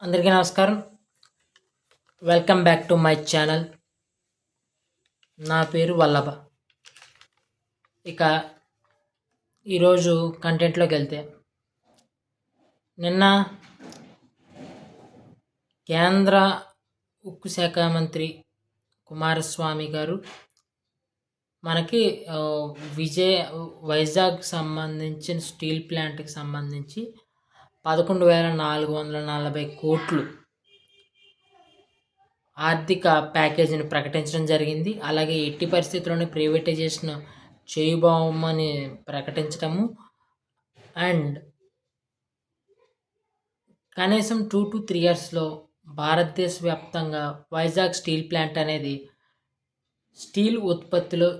అందరికీ నమస్కారం. Welcome back to my channel. నా పేరు వల్లభ. ఇక ఈరోజు కంటెంట్లోకి వెళ్తే, నిన్న కేంద్ర ఉక్కు శాఖ మంత్రి కుమారస్వామి గారు మనకి వైజాగ్ సంబంధించిన స్టీల్ ప్లాంట్కి సంబంధించి 11,440 కోట్లు ఆర్థిక ప్యాకేజీని ప్రకటించడం జరిగింది. అలాగే ఎట్టి పరిస్థితుల్లోనే ప్రైవేటైజేషన్ చేయబోమని ప్రకటించడము అండ్ కనీసం 2 to 3 ఇయర్స్లో భారతదేశ వ్యాప్తంగా వైజాగ్ స్టీల్ ప్లాంట్ అనేది స్టీల్ ఉత్పత్తిలో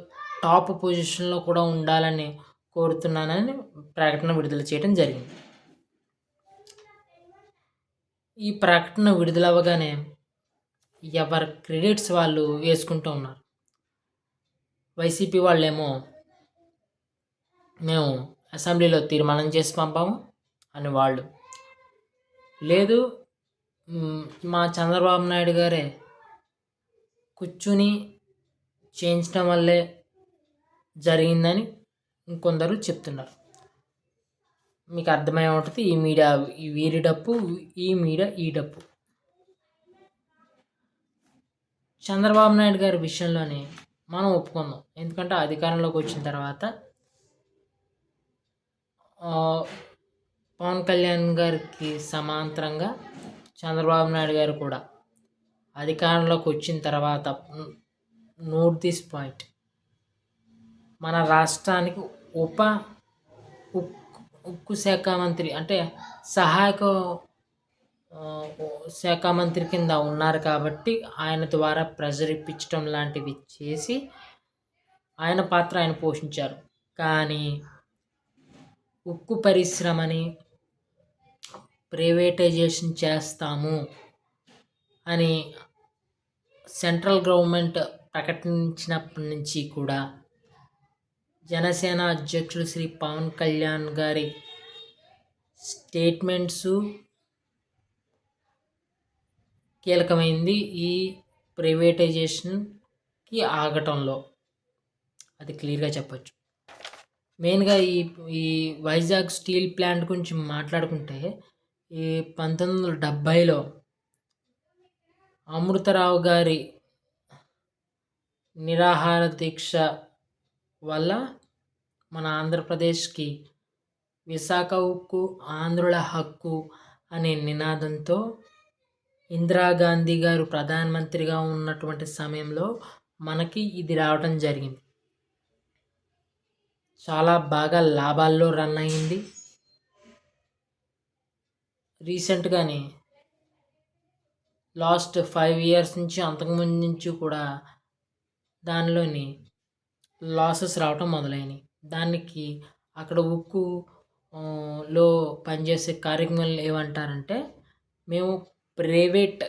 టాప్ పొజిషన్లో కూడా ఉండాలని కోరుతున్నానని ప్రకటన విడుదల చేయడం జరిగింది. ఈ ప్రకటన విడుదలవ్వగానే ఎవరి క్రెడిట్స్ వాళ్ళు వేసుకుంటూ ఉన్నారు. వైసీపీ వాళ్ళేమో మేము అసెంబ్లీలో తీర్మానం చేసి పంపాము అని వాళ్ళు, లేదు మా చంద్రబాబు నాయుడు గారే కూర్చుని చేయించడం వల్లే జరిగిందని ఇంకొందరు చెప్తున్నారు. మీకు అర్థమై ఉంటుంది, ఈ మీడియా ఈ వీరి డప్పు, ఈ మీడియా ఈ డప్పు. చంద్రబాబు నాయుడు గారి విషయంలోనే మనం ఒప్పుకుందాం. ఎందుకంటే అధికారంలోకి వచ్చిన తర్వాత పవన్ కళ్యాణ్ గారికి సమాంతరంగా చంద్రబాబు నాయుడు గారు కూడా అధికారంలోకి వచ్చిన తర్వాత నోట్ దిస్ పాయింట్, మన రాష్ట్రానికి ఉక్కు శాఖ మంత్రి అంటే సహాయక శాఖ మంత్రి కింద ఉన్నారు కాబట్టి ఆయన ద్వారా ప్రెజర్ ఇప్పించడం లాంటివి చేసి ఆయన పాత్ర ఆయన పోషించారు. కానీ ఉక్కు పరిశ్రమని ప్రైవేటైజేషన్ చేస్తాము అని సెంట్రల్ గవర్నమెంట్ ప్రకటించినప్పటి నుంచి కూడా జనసేన అధ్యక్షులు శ్రీ పవన్ కళ్యాణ్ గారి స్టేట్మెంట్సు కీలకమైంది ఈ ప్రైవేటైజేషన్కి ఆగటంలో. అది క్లియర్గా చెప్పచ్చు. మెయిన్గా ఈ వైజాగ్ స్టీల్ ప్లాంట్ గురించి మాట్లాడుకుంటే, ఈ 1970లో అమృతరావు గారి నిరాహార దీక్ష వల్ల మన ఆంధ్రప్రదేశ్కి విశాఖ ఉక్కు ఆంధ్రుల హక్కు అనే నినాదంతో ఇందిరాగాంధీ గారు ప్రధానమంత్రిగా ఉన్నటువంటి సమయంలో మనకి ఇది రావడం జరిగింది. చాలా బాగా లాభాల్లో రన్ అయింది. రీసెంట్గానే లాస్ట్ 5 ఇయర్స్ నుంచి, అంతకుముందు నుంచి కూడా దానిలోని లాసెస్ రావటం మొదలైనవి. దానికి అక్కడ ఉక్కు లో పనిచేసే కార్యక్రమాలు ఏమంటారంటే, మేము ప్రైవేట్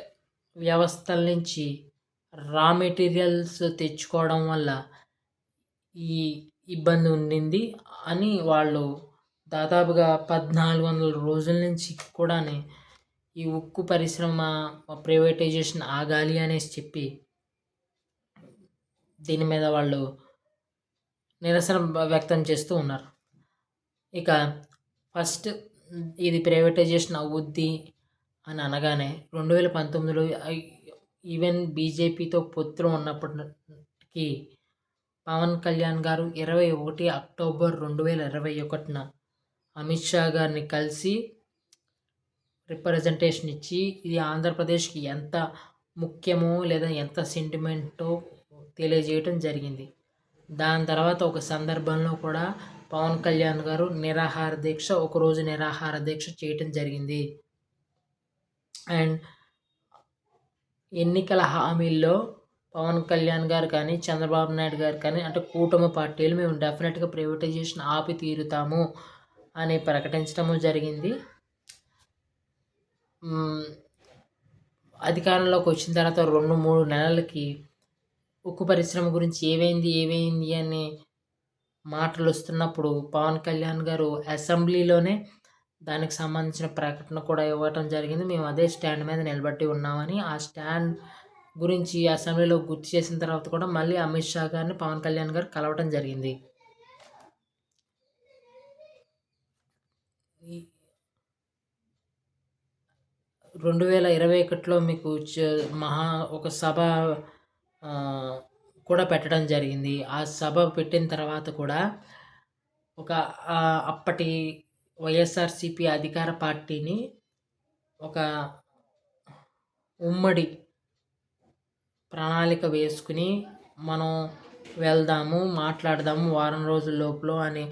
వ్యవస్థల నుంచి రా మెటీరియల్స్ తెచ్చుకోవడం వల్ల ఈ ఇబ్బంది ఉండింది అని వాళ్ళు దాదాపుగా 1400 రోజుల నుంచి కూడా ఈ ఉక్కు పరిశ్రమ ప్రైవేటైజేషన్ ఆగాలి అనేసి చెప్పి దీని మీద వాళ్ళు నిరసన వ్యక్తం చేస్తూ ఉన్నారు. ఇక ఫస్ట్ ఇది ప్రైవేటైజేషన్ అవుద్ది అని అనగానే 2019లో ఈవెన్ బీజేపీతో పొత్తులో ఉన్నప్పటికీ పవన్ కళ్యాణ్ గారు 21 అక్టోబర్ 2021న అమిత్ షా గారిని కలిసి రిప్రజెంటేషన్ ఇచ్చి ఇది ఆంధ్రప్రదేశ్కి ఎంత ముఖ్యమో లేదా ఎంత సెంటిమెంటో తెలియజేయటం జరిగింది. దాని తర్వాత ఒక సందర్భంలో కూడా పవన్ కళ్యాణ్ గారు ఒకరోజు నిరాహార దీక్ష చేయటం జరిగింది. అండ్ ఎన్నికల హామీల్లో పవన్ కళ్యాణ్ గారు కానీ చంద్రబాబు నాయుడు గారు కానీ, అంటే కూటమి పార్టీలు, మేము డెఫినెట్గా ప్రైవేటైజేషన్ ఆపి తీరుతాము అని ప్రకటించడము జరిగింది. అధికారంలోకి వచ్చిన తర్వాత 2-3 నెలలకి ఉక్కు పరిశ్రమ గురించి ఏమైంది అని మాటలు వస్తున్నప్పుడు పవన్ కళ్యాణ్ గారు అసెంబ్లీలోనే దానికి సంబంధించిన ప్రకటన కూడా ఇవ్వటం జరిగింది. మేము అదే స్టాండ్ మీద నిలబడి ఉన్నామని. ఆ స్టాండ్ గురించి అసెంబ్లీలో గుర్తు చేసిన తర్వాత కూడా మళ్ళీ అమిత్ షా గారిని పవన్ కళ్యాణ్ గారు కలవటం జరిగింది. ఈ 2021లో మీకు ఒక సభ కూడా పెట్టడం జరిగింది. ఆ సభ పెట్టిన తర్వాత కూడా అప్పటి వైఎస్ఆర్సీపీ అధికార పార్టీని ఒక ఉమ్మడి ప్రణాళిక వేసుకుని మనం వెళ్దాము, మాట్లాడదాము వారం రోజుల లోపల అనే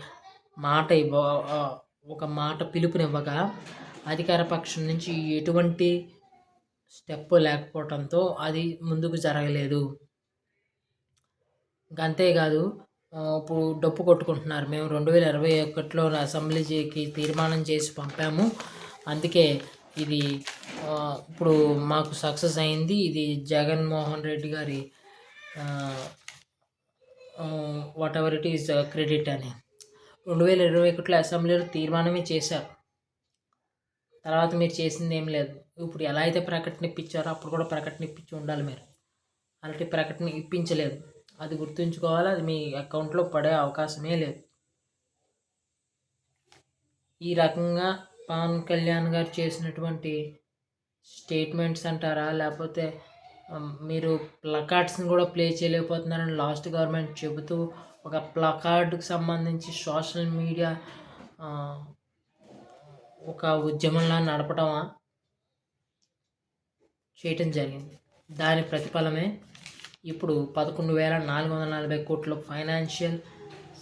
ఒక మాట పిలుపునివ్వగా అధికార పక్షం నుంచి ఎటువంటి స్టెప్ లేకపోవడంతో అది ముందుకు జరగలేదు. అంతేకాదు ఇప్పుడు డప్పు కొట్టుకుంటున్నారు. మేము 2021లో అసెంబ్లీకి తీర్మానం చేసి పంపాము, అందుకే ఇది ఇప్పుడు మాకు సక్సెస్ అయింది, ఇది జగన్మోహన్ రెడ్డి గారి what ever it is credit అని 2021లో అసెంబ్లీలో తీర్మానమే చేశారు. తర్వాత మీరు చేసింది ఏం లేదు. ఇప్పుడు ఎలా అయితే ప్రకటన ఇప్పించారో అప్పుడు కూడా ప్రకటన ఇప్పించి ఉండాలి. మీరు అలాంటి ప్రకటన ఇప్పించలేదు. అది గుర్తుంచుకోవాలి. అది మీ అకౌంట్లో పడే అవకాశమే లేదు. ఈ రకంగా పవన్ కళ్యాణ్ గారు చేసినటువంటి స్టేట్మెంట్స్ అంటారా, లేకపోతే మీరు ప్లకార్డ్స్ని కూడా ప్లే చేయలేకపోతున్నారని లాస్ట్ గవర్నమెంట్ చెబుతూ ఒక ప్లకార్డ్కి సంబంధించి సోషల్ మీడియా ఒక ఉద్యమంలా నడపడమా చేయటం జరిగింది. దాని ప్రతిఫలమే ఇప్పుడు 11,440 కోట్ల ఫైనాన్షియల్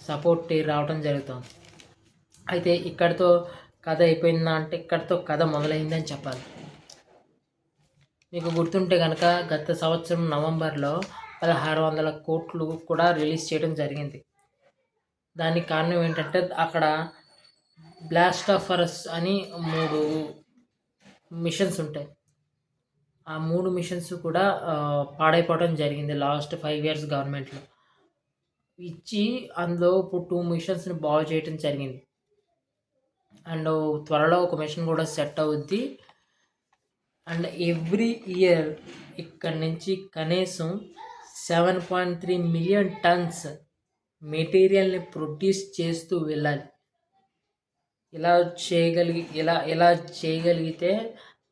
సపోర్ట్ రావడం జరుగుతుంది. అయితే ఇక్కడితో కథ అయిపోయిందా అంటే ఇక్కడితో కథ మొదలైందని చెప్పాలి. మీకు గుర్తుంటే కనుక గత సంవత్సరం నవంబర్లో 1,600 కోట్లు కూడా రిలీజ్ చేయడం జరిగింది. దానికి కారణం ఏంటంటే అక్కడ బ్లాస్ట్ ఆఫ్ ఫరస్ అని 3 మిషన్స్ ఉంటాయి. ఆ 3 మిషన్స్ కూడా పాడైపోవడం జరిగింది లాస్ట్ 5 years గవర్నమెంట్లో ఇచ్చి. అందులో ఇప్పుడు 2 మిషన్స్ని బాగు చేయడం జరిగింది. అండ్ త్వరలో ఒక మిషన్ కూడా సెట్ అవుద్ది. అండ్ ఎవ్రీ ఇయర్ ఇక్కడ నుంచి కనీసం 7.3 మిలియన్ టన్స్ మెటీరియల్ని ప్రొడ్యూస్ చేస్తూ వెళ్ళాలి. ఇలా చేయగలిగితే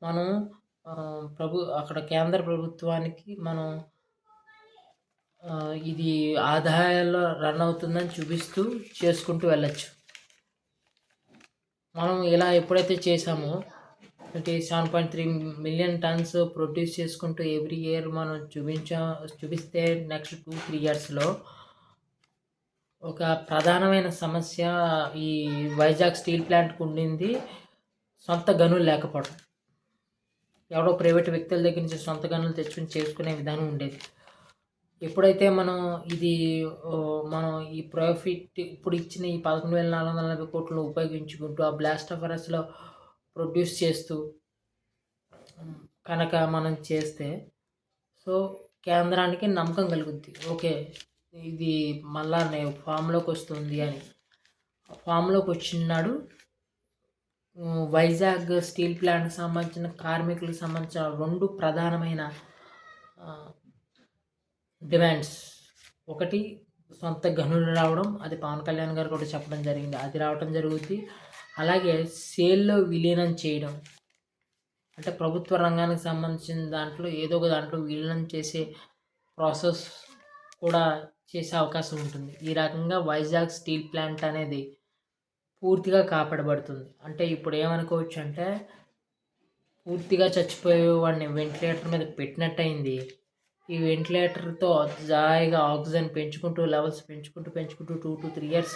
మనం అక్కడ కేంద్ర ప్రభుత్వానికి మనం ఇది ఆదాయాల్లో రన్ అవుతుందని చూపిస్తూ చేసుకుంటూ వెళ్ళచ్చు. మనం ఇలా ఎప్పుడైతే చేసామో 7.3 మిలియన్ టన్స్ ప్రొడ్యూస్ చేసుకుంటూ ఎవ్రీ ఇయర్ మనం చూపిస్తే నెక్స్ట్ 2-3 yearsలో ఒక ప్రధానమైన సమస్య ఈ వైజాగ్ స్టీల్ ప్లాంట్కి ఉండింది సొంత గనులు లేకపోవడం. ఎవరో ప్రైవేట్ వ్యక్తుల దగ్గర నుంచి సొంత గనులు తెచ్చుకుని చేసుకునే విధానం ఉండేది. ఎప్పుడైతే మనం ఈ ప్రాఫిట్ ఇప్పుడు ఇచ్చిన ఈ 11,440 కోట్లను ఉపయోగించుకుంటూ ఆ బ్లాస్ట్ ఆఫ్ ఫరస్లో ప్రొడ్యూస్ చేస్తూ కనుక మనం చేస్తే సో కేంద్రానికి నమ్మకం కలుగుద్ది. ఓకే, ఇది మళ్ళా ఫామ్లోకి వస్తుంది అని. ఫామ్లోకి వచ్చినాడు వైజాగ్ స్టీల్ ప్లాంట్కి సంబంధించిన కార్మికులకు సంబంధించిన 2 ప్రధానమైన డిమాండ్స్. ఒకటి సొంత గనులు రావడం, అది పవన్ కళ్యాణ్ గారు కూడా చెప్పడం జరిగింది, అది రావడం జరుగుద్ది. అలాగే సేల్లో విలీనం చేయడం, అంటే ప్రభుత్వ రంగానికి సంబంధించిన దాంట్లో ఏదో ఒక దాంట్లో విలీనం చేసే ప్రాసెస్ కూడా చేసే అవకాశం ఉంటుంది. ఈ రకంగా వైజాగ్ స్టీల్ ప్లాంట్ అనేది పూర్తిగా కాపాడబడుతుంది. అంటే ఇప్పుడు ఏమనుకోవచ్చు అంటే పూర్తిగా చచ్చిపోయే వాడిని వెంటిలేటర్ మీద పెట్టినట్టయింది. ఈ వెంటిలేటర్తో జాయిగా ఆక్సిజన్ పెంచుకుంటూ లెవెల్స్ పెంచుకుంటూ 2-3 years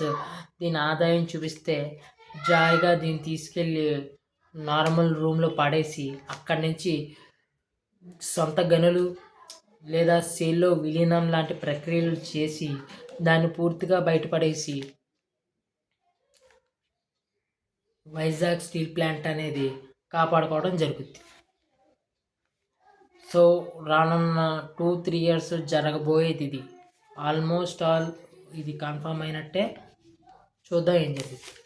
దీని ఆదాయం చూపిస్తే జాయిగా దీన్ని తీసుకెళ్ళి నార్మల్ రూమ్లో పడేసి అక్కడి నుంచి సొంత గనులు లేదా సేల్లో విలీనం లాంటి ప్రక్రియలు చేసి దాన్ని పూర్తిగా బయటపడేసి వైజాగ్ స్టీల్ ప్లాంట్ అనేది కాపాడుకోవడం జరుగుద్ది. సో రానున్న 2-3 years జరగబోయేది ఇది. ఆల్మోస్ట్ ఆల్ ఇది కన్ఫర్మ్ అయినట్టే. చూద్దాం ఏం జరుగుతుంది.